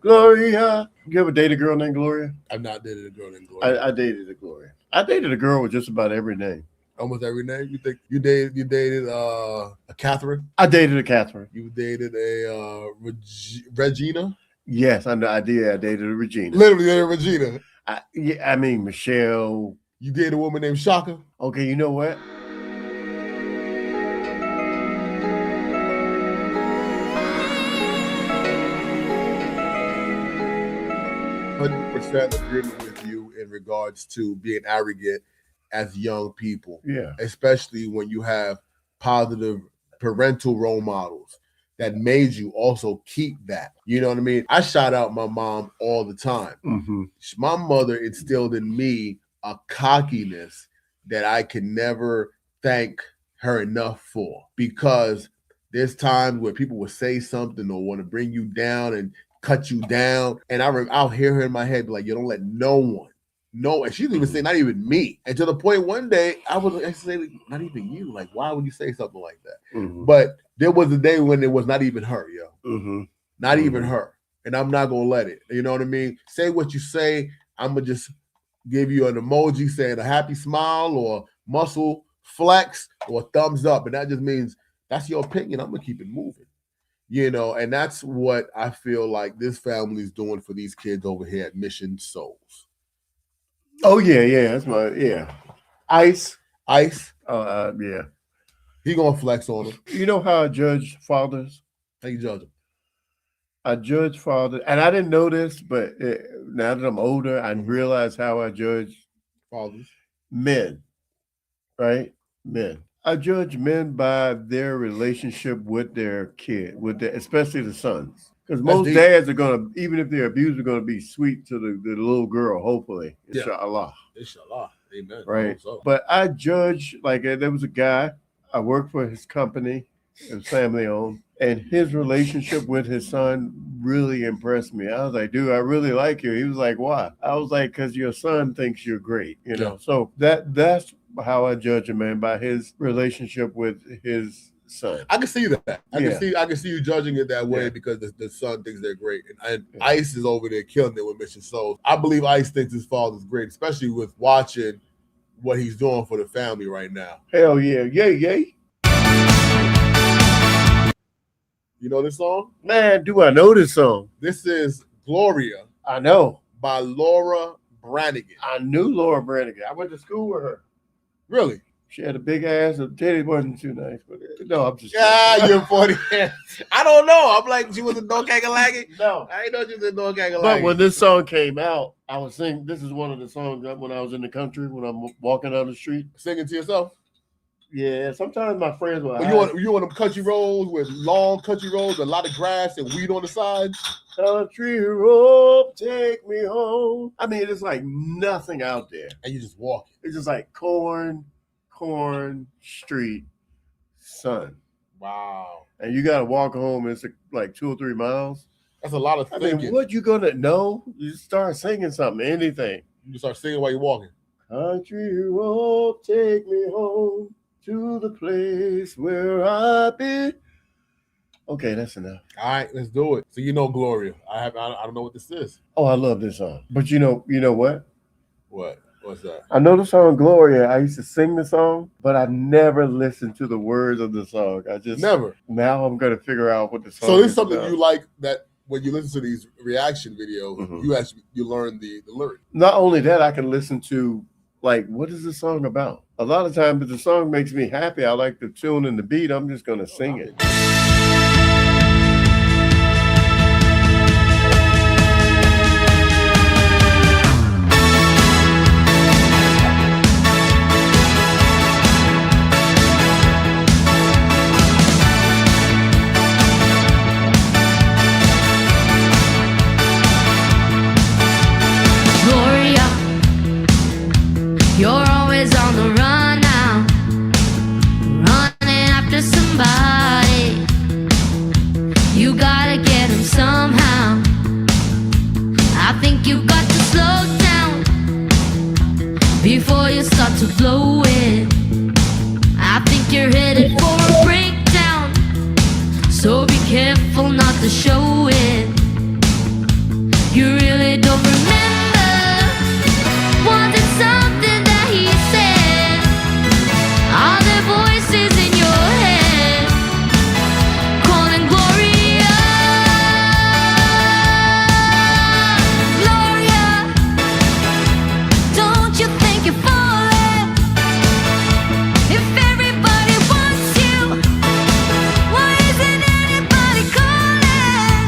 Gloria. You ever dated a girl named Gloria? I've not dated a girl named Gloria. I dated a Gloria. I dated a girl with just about every name. Almost every name. You think you dated a Catherine? I dated a Catherine. You dated a Regina? Yes, I know. I did. I dated a Regina. Literally dated Regina. I mean Michelle. You dated a woman named Shaka? Okay, you know what? % agreement with you in regards to being arrogant as young people. Yeah. Especially when you have positive parental role models that made you also keep that. You know what I mean? I shout out my mom all the time. Mm-hmm. My mother instilled in me a cockiness that I can never thank her enough for, because there's times where people will say something or want to bring you down and cut you down, and I'll hear her in my head be like, "You don't let no one know." And she didn't even say, "Not even me." And to the point one day I was say, "Not even you. Like, why would you say something like that?" Mm-hmm. But there was a day when it was not even her, yo. Mm-hmm. Not even her. And I'm not gonna let it. You know what I mean? Say what you say. I'm gonna just give you an emoji saying a happy smile or muscle flex or thumbs up, and that just means that's your opinion. I'm gonna keep it moving. You know, and that's what I feel like this family is doing for these kids over here at Mission Souls. Oh yeah, that's my Ice. Yeah. He gonna flex on him. You know how I judge fathers? How you judge him? I judge fathers, and I didn't know this, but now that I'm older, I realize how I judge fathers. Men, right? Men. I judge men by their relationship with their kid, especially the sons. Because most dads are gonna, even if they're abused, are gonna be sweet to the little girl. Hopefully, inshallah. Inshallah, amen. Right. But I judge, like there was a guy. I worked for his company. It was family owned, and his relationship with his son really impressed me. I was like, "Dude, I really like you." He was like, "Why?" I was like, "Because your son thinks you're great." You know. So that's how I judge a man, by his relationship with his son. I can see that. I can see you judging it that way because the son thinks they're great. And Ice is over there killing it with Mission Souls. I believe Ice thinks his father's great, especially with watching what he's doing for the family right now. Hell yeah. Yay. You know this song? Man, do I know this song? This is Gloria. I know. By Laura Branigan. I knew Laura Branigan. I went to school with her. Really? She had a big ass. Her titty wasn't too nice, but no, I'm just. Yeah, you're funny. I don't know. I'm like, she was a dog kakalaki. No, I didn't know she was a dog kakalaki. But when this song came out, I was singing. This is one of the songs when I was in the country, when I'm walking down the street, singing to yourself. Yeah, sometimes my friends will. You on them country roads with long country roads, a lot of grass and weed on the sides. Country road, take me home. I mean, it's like nothing out there, and you just walk. It's just like corn, street, sun. Wow. And you got to walk home. It's like 2 or 3 miles. That's a lot of thinking. I mean, what you gonna know? You start singing something, anything. You start singing while you're walking. Country road, take me home to the place where I be. Okay, that's enough. All right, let's do it. So you know Gloria. I don't know what this is. Oh, I love this song. But you know what? What? What's that? I know the song Gloria. I used to sing the song, but I never listened to the words of the song. I just never. Now I'm gonna figure out what the song is. So this is something you like, that when you listen to these reaction videos, you learn the lyrics. Not only that, I can listen to, like, what is the song about? A lot of times, if the song makes me happy, I like the tune and the beat, I'm just going to sing it. Gloria, you're always on the run now, running after somebody. You gotta get him somehow. I think you got to slow down before you start to blow it. I think you're headed for a breakdown, so be careful not to show it. You really don't remember. Was it something that he said? Are there voices in your head calling Gloria? Gloria, don't you think you're falling? If everybody wants you, why isn't anybody calling?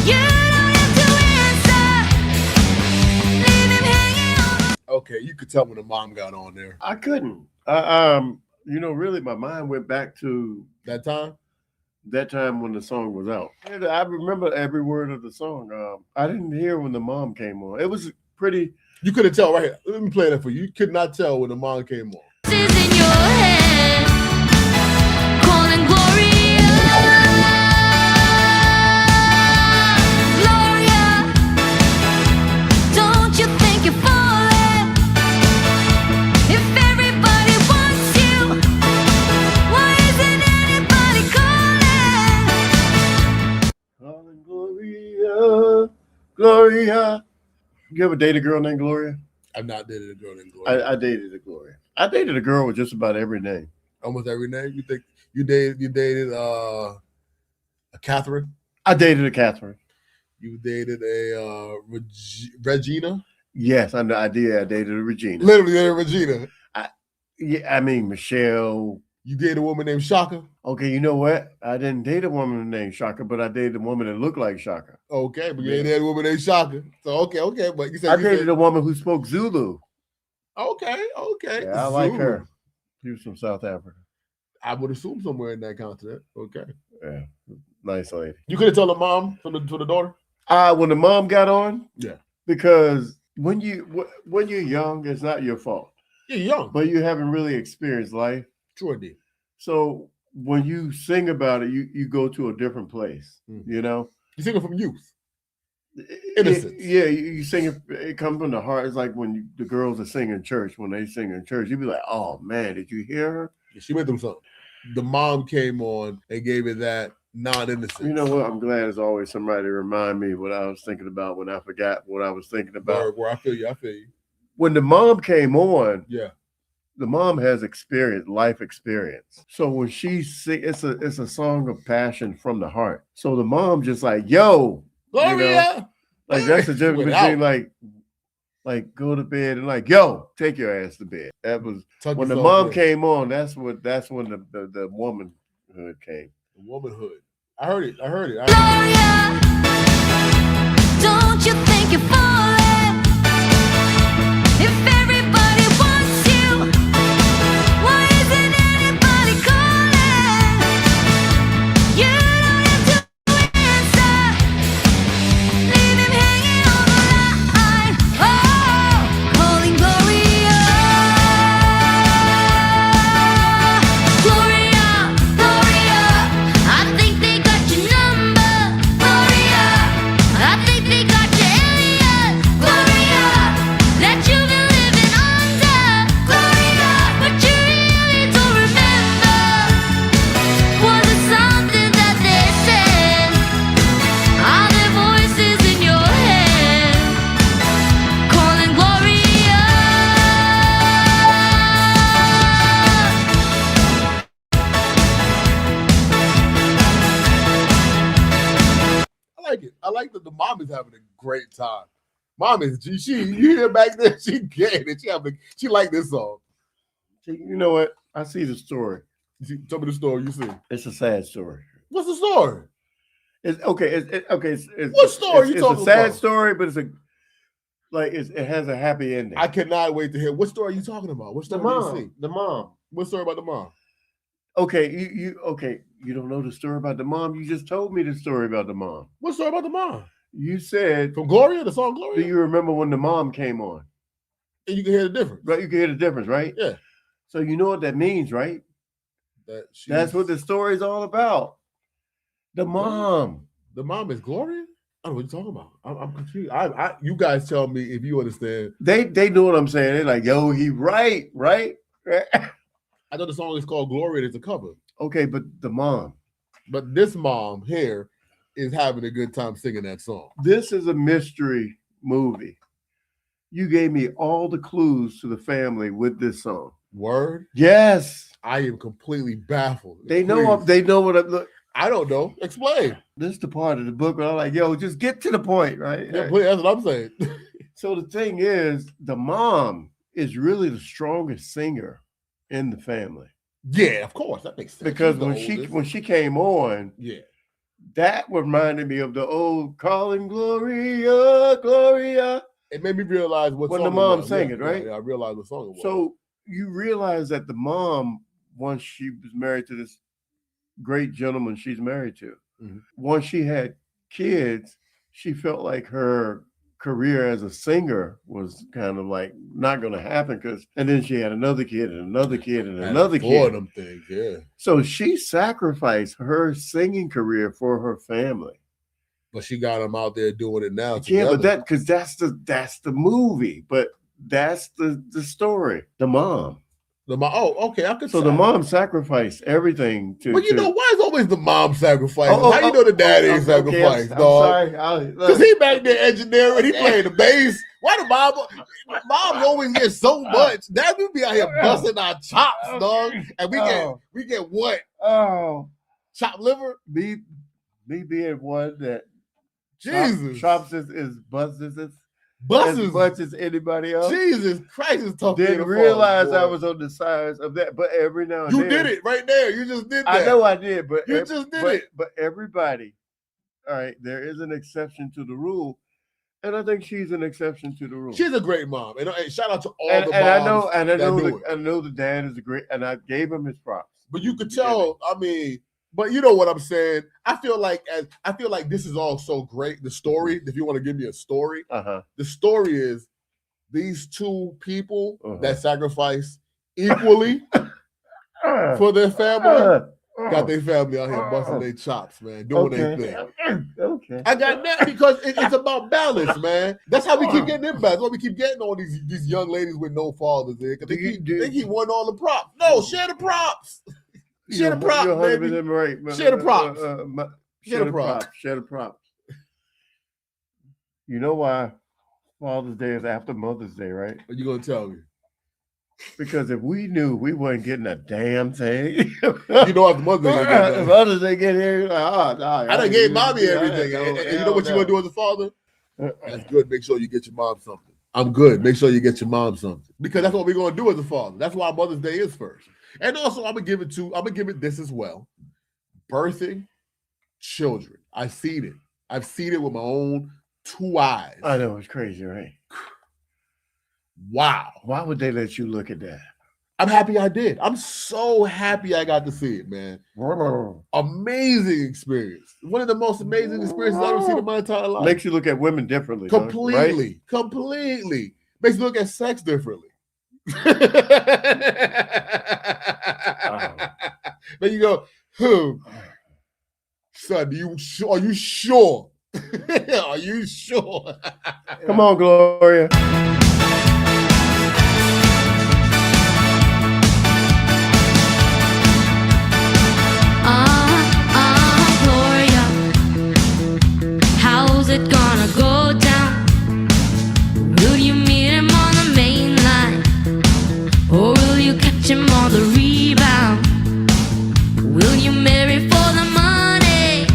You don't have to answer. Leave him hanging on. Okay, you could tell when the mom got on there. I couldn't. Really, my mind went back to That time? that time when the song was out. And I remember every word of the song. I didn't hear when the mom came on. It was pretty. You couldn't tell right here. Let me play that for you. You could not tell when the mom came on. Voices in your head calling Gloria. Gloria, don't you think you're falling? If everybody wants you, why isn't anybody calling? Calling Gloria, Gloria. You ever date a girl named Gloria? I've not dated a girl named Gloria. I dated a Gloria. I dated a girl with just about every name. Almost every name. You think you dated a Catherine? I dated a Catherine. You dated a Regina? Yes, I know. I did. I dated a Regina. Literally a Regina. Yeah, I mean Michelle. You dated a woman named Shaka? Okay, you know what? I didn't date a woman named Shaka, but I dated a woman that looked like Shaka. Okay, but you ain't dated a woman named Shaka. So okay, but you said I dated a woman who spoke Zulu. Okay. Yeah, I like Zulu. her. She was from South Africa. I would assume somewhere in that continent. Okay. Yeah, nice lady. You couldn't tell the mom from the daughter? When the mom got on, Yeah. because when you're young, it's not your fault, You're young. but you haven't really experienced life. Sure did. So when you sing about it, you go to a different place. Mhm. You know, You sing it from youth. Innocence. Yeah, you sing it. It comes from the heart. It's like when the girls are singing church. When they sing in church, you'd be like, "Oh man, did you hear her?" She went through something. The mom came on and gave it that non-innocence. You know what? I'm glad there's always somebody to remind me what I was thinking about when I forgot what I was thinking about. Where I feel you. When the mom came on, Yeah. the mom has life experience. So when she sing, it's a song of passion from the heart. So the mom just like, yo, Gloria. like that's the difference Without- between like go to bed and like, yo, take your ass to bed. That was Tuck when the yourself mom in. came on. That's when the womanhood came. Womanhood. I heard it. Gloria, don't you think you're falling? If everybody wants you, why isn't anybody calling? You don't have to answer. Leave him hanging on the line. Oh, calling Gloria. Gloria, Gloria, I think they got your number. Gloria, I think they got your alias. Gloria, that you've been living under. Gloria, but you really don't remember. Was it something that they said? Are there voices in your head calling Gloria? I like it. I like that the mom is having a great time. Mom is you hear back there, she get it. She like this song. You know what? I see the story. Tell me the story you see. It's a sad story. What's the story? It's okay. It's What story you it's talking a sad about? story, but it has a happy ending. I cannot wait to hear. What story are you talking about? What the story do you mom. see? The mom. What story about the mom? Okay, you don't know the story about the mom. You just told me the story about the mom. What story about the mom? You said, From Gloria, the song do Gloria? you remember when the mom came on? And you can hear the difference. Right, you can hear the difference, right? Yeah. So you know what that means, right? That's what the story's all about. The mom. The mom is Gloria? I don't know what you're talking about. I'm confused. You guys tell me if you understand. They know what I'm saying. They're like, yo, he right. I know the song is called Gloria. It's a cover. Okay, but the mom. But this mom here is having a good time singing that song. This is a mystery movie. You gave me all the clues to the family with this song. Word? Yes. I am completely baffled. They know. They know what I'm. Look, I don't know. Explain. this is the part of the book where I'm like, yo, just get to the point, right? Yeah, please, that's what I'm saying. So the thing is, the mom is really the strongest singer in the family Yeah, of course. That makes sense. because She's the when oldest. she came on, Yeah. that reminded me of the old calling Gloria, Gloria. It made me realize what When song the mom was. sang Yeah, it, right? Yeah, I realized what song it was. So you realize that the mom, once she was married to this great gentleman she's married to, Mhm. once she had kids, she felt like her career as a singer was kind of like not going to happen and then she had another kid and another kid and another Four of kid. them things, yeah. So she sacrificed her singing career for her family. But she got them out there doing it now. Yeah, but together. because that's the movie, but that's the story. The mom. The mom. Oh, okay. I could. So the mom sacrificed everything to. But you know, why is always the mom sacrifice? Oh, How you know the dad ain't okay, sacrificed, I'm dog? sorry. Because he back there engineering, he playing the bass. Why the mom always get so much? Dad, we be out here busting our chops, dog, and we get what? Oh, Chopped liver? me being one that Jesus, chops is busted as buses. much as anybody else. Jesus Christ, it's tough. being Didn't a realize father, I boy. was on the sides of that, but every now and You then did it right there. You just did that. I know I did, but You just did it. But everybody, all right, there is an exception to the rule, and I think she's an exception to the rule. She's a great mom, and shout out to all and, the moms. and I know, and I that know, do it. I know the dad is a great, and I gave him his props. But you could tell. I mean, but you know what I'm saying. I feel like this is all so great. The story. If you want to give me a story, the story is these two people that sacrifice equally for their family. Got their family out here busting their chops, man, doing their thing. Okay. I got that because it's about balance, man. That's how we keep getting them balance. Why we keep getting all these young ladies with no fathers in because they keep wanting all the props. No, share the props. Share the props, You're baby. 100% right. Share the props. Share the props. Share the props. You know why Father's Day is after Mother's Day, right? What you gonna tell me? Because if we knew we weren't getting a damn thing, You know, after Mother's Day, if Mother's Day get here, like, I done gave mommy everything. And you know what you gonna do as a father? That's good. Make sure you get your mom something. I'm good. Make sure you get your mom something because that's what we're gonna do as a father. That's why Mother's Day is first. And also, I'm gonna give it this as well. Birthing children. I've seen it with my own 2 eyes. I know, it's crazy, right? Wow. Why would they let you look at that? I'm happy I did. I'm so happy I got to see it, man. Amazing experience. One of the most amazing experiences I've ever seen in my entire life. Makes you look at women differently. Completely. Completely. Makes you look at sex differently. Then you go, son, are you sure? Are you sure? Come on, Gloria. Gloria, how's it gonna go down? Will you meet him on the main line? Or will you catch him on the rebound? Will you marry for the money?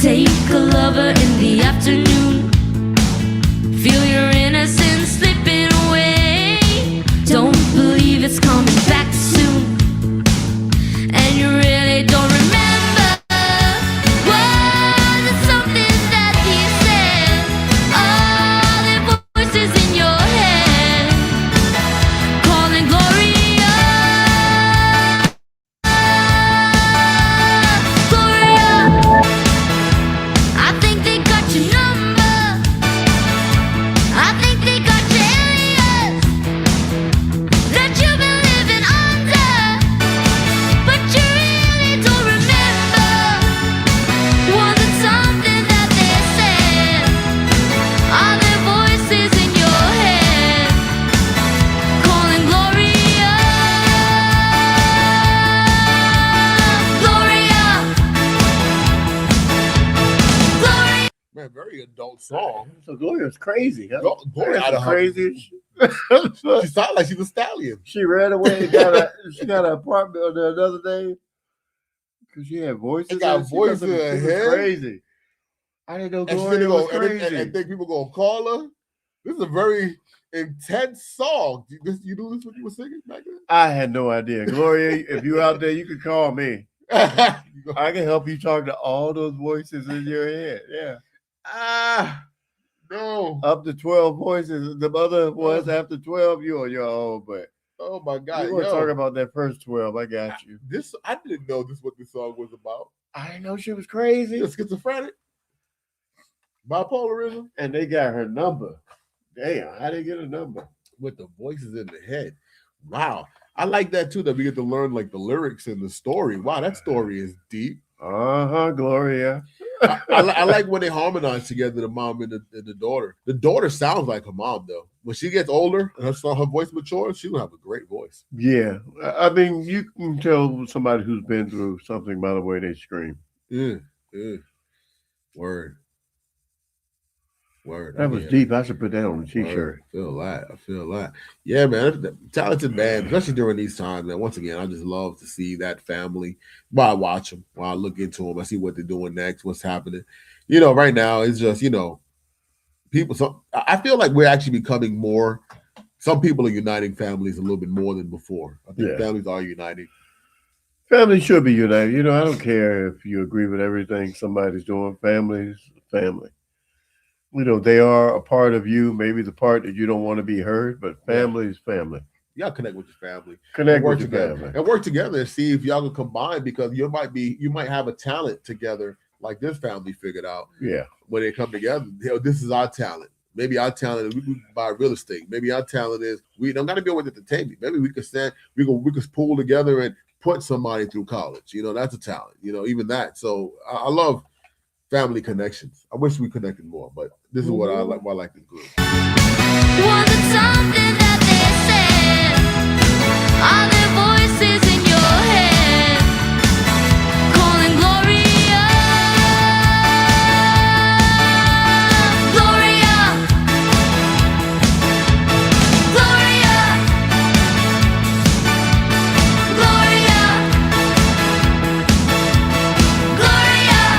Take a lover in the afternoon. Feel your innocence slipping away. Don't believe it's coming back soon. And you really don't remember. Was it something that he said? song. So Gloria's crazy. Huh? Gloria out of her. crazy. She sounded like she was a stallion. She ran away and she got an apartment on another day because she had voices. She got voices in her head. Crazy. I didn't know And she's Gloria gonna was go crazy. and think people gonna call her. This is a very intense song. You knew this when you were singing back then? I had no idea. Gloria, if you out there, you can call me. I can help you talk to all those voices in your head. Yeah. No. Up to 12 voices. The other ones after 12, you're on your own. But Oh my God. you want to talk about that first 12. I got you. I didn't know this what this song was about. I didn't know she was crazy. You're schizophrenic. Bipolarism. And they got her number. Damn, how they get a number? With the voices in the head. Wow. I like that too, that we get to learn like the lyrics and the story. Wow, that story is deep. Gloria. I like when they harmonize together, the mom and the daughter. The daughter sounds like her mom, though. When she gets older and her voice matures, she's going to have a great voice. Yeah. I mean, you can tell somebody who's been through something by the way they scream. Word. That was deep. I should put that on the t-shirt. I feel that. Yeah, man. Talented man, especially during these times, man. Once again, I just love to see that family. While I watch them, while I look into them, I see what they're doing next, what's happening. Right now, it's just, people. So I feel like we're actually becoming more. Some people are uniting families a little bit more than before. I think families are uniting. Families should be united. I don't care if you agree with everything somebody's doing. Family's family. They are a part of you, maybe the part that you don't want to be heard, but family is family. You gotta connect with your family. Connect with your together. family. And work together and see if y'all can combine, because you might have a talent together like this family figured out. Yeah. When they come together, this is our talent. Maybe our talent is we can buy real estate. Maybe our talent is we don't gotta be with entertainment. Maybe we could we could pull together and put somebody through college. That's a talent. Even that. So I love family connections. I wish we connected more, but this is what I like. Why I like this group. Was it something that they said? Are there voices in your head calling Gloria? Gloria, Gloria, Gloria, Gloria,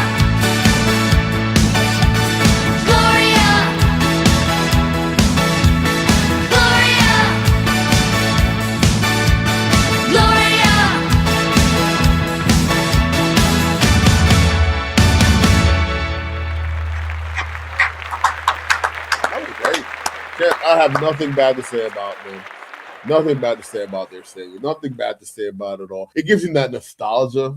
Gloria, Gloria, That was great. I have nothing bad to say about them. Nothing bad to say about their singing. Nothing bad to say about it all. It gives you that nostalgia.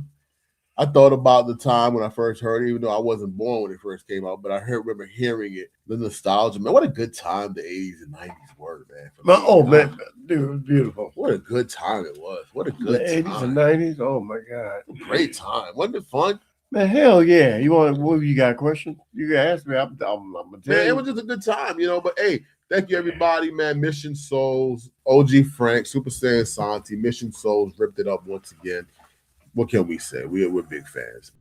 I thought about the time when I first heard it, even though I wasn't born when it first came out, but I remember hearing it. The nostalgia, man. What a good time the 80s and 90s were, man. Man, dude, it was beautiful. What a good time it was. What a good The 80s time. and 90s, oh my God. Great time. Wasn't it fun? Man, hell yeah. You got a question? You can ask me. I'm gonna tell Man, you. it was just a good time, but hey, thank you everybody, man. Mission Souls, OG Frank, Super Saiyan Santi, Mission Souls ripped it up once again. What can we say? We're big fans.